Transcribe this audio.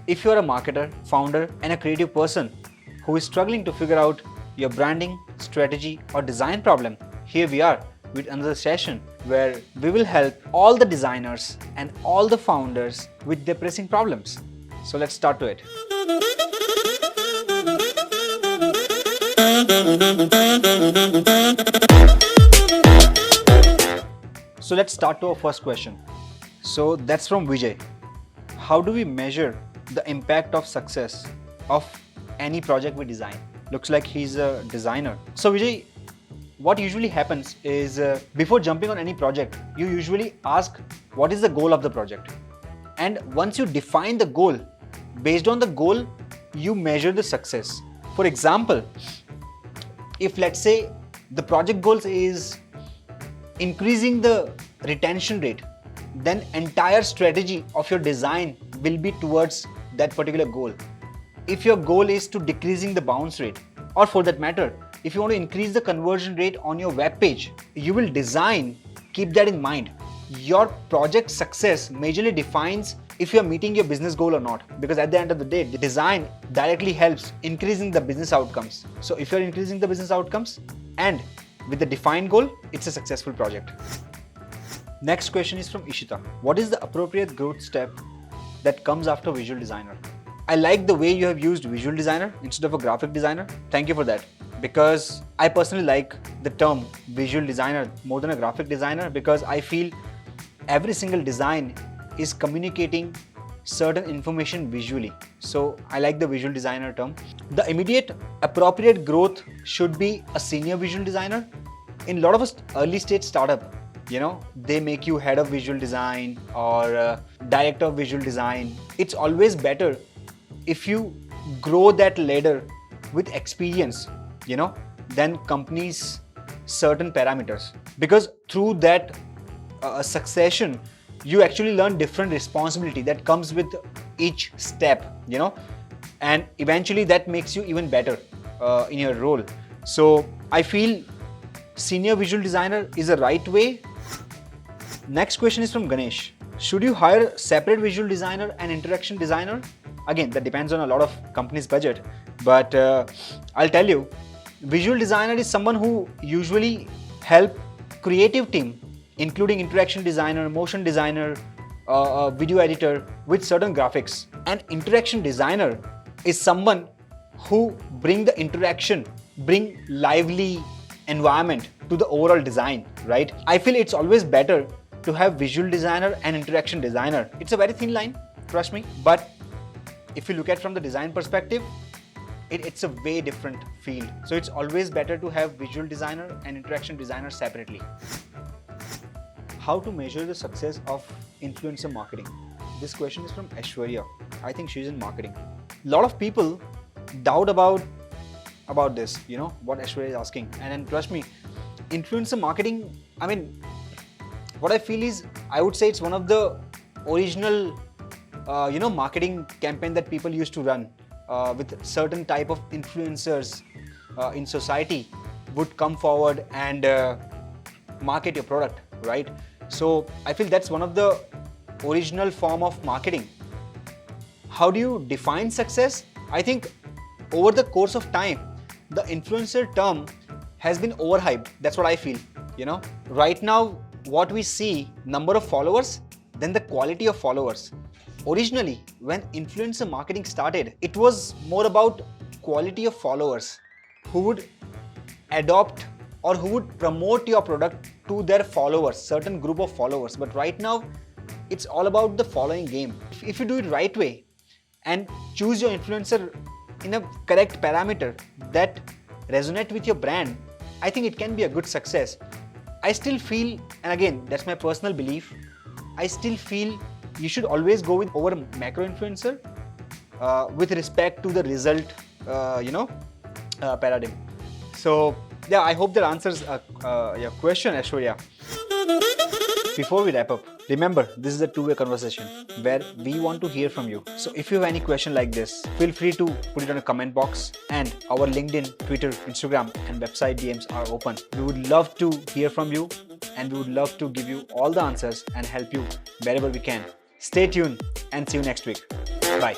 If you are a marketer, founder, and a creative person who is struggling to figure out your branding, strategy, or design problem, here we are with another session where we will help all the designers and all the founders with their pressing problems. So let's start to it. So let's start to our first question. So that's from Vijay. How do we measure the impact of success of any project we design? Looks like he's a designer. So Vijay, what usually happens is before jumping on any project, you usually ask what is the goal of the project. And once you define the goal, based on the goal, you measure the success. For example, if let's say the project goals is increasing the retention rate, then entire strategy of your design will be towards that particular goal. If your goal is to decreasing the bounce rate, or for that matter, if you want to increase the conversion rate on your web page, you will design, keep that in mind. Your project success majorly defines if you are meeting your business goal or not, because at the end of the day, the design directly helps increasing the business outcomes. So if you're increasing the business outcomes and with the defined goal, it's a successful project. Next question is from Ishita. What is the appropriate growth step that comes after visual designer? I like the way you have used visual designer instead of a graphic designer. Thank you for that. Because I personally like the term visual designer more than a graphic designer, because I feel every single design is communicating certain information visually. So I like the visual designer term. The immediate appropriate growth should be a senior visual designer. In a lot of us early stage startup, they make you head of visual design or director of visual design. It's always better if you grow that ladder with experience, than companies' certain parameters. Because through that succession, you actually learn different responsibility that comes with each step, and eventually that makes you even better in your role. So I feel senior visual designer is a right way. Next question is from Ganesh. Should you hire separate visual designer and interaction designer? Again, that depends on a lot of companies' budget, but I'll tell you, visual designer is someone who usually help creative team, including interaction designer, motion designer, video editor with certain graphics. And interaction designer is someone who bring the interaction, bring lively environment to the overall design, right? I feel it's always better to have visual designer and interaction designer. It's a very thin line, trust me, but if you look at from the design perspective, it's a way different field. So it's always better to have visual designer and interaction designer separately. How to measure the success of influencer marketing? This question is from Aishwarya. I think she's in marketing. A lot of people doubt about this, what Aishwarya is asking. And then trust me, influencer marketing, what I feel is, I would say it's one of the original, marketing campaign that people used to run with certain type of influencers in society would come forward and market your product, right? So I feel that's one of the original form of marketing. How do you define success? I think over the course of time, the influencer term has been overhyped. That's what I feel, Right now, what we see, number of followers, then the quality of followers. Originally, when influencer marketing started, it was more about quality of followers who would adopt or who would promote your product to their followers, certain group of followers. But right now, it's all about the following game. If you do it right way and choose your influencer in a correct parameter that resonate with your brand, I think it can be a good success. I still feel, and again, that's my personal belief, I still feel you should always go with over macro influencer with respect to the result, paradigm. So yeah, I hope that answers your question, Aishwarya. Before we wrap up, remember, this is a two-way conversation where we want to hear from you. So if you have any question like this, feel free to put it on a comment box, and our LinkedIn, Twitter, Instagram and website DMs are open. We would love to hear from you, and we would love to give you all the answers and help you wherever we can. Stay tuned and see you next week. Bye.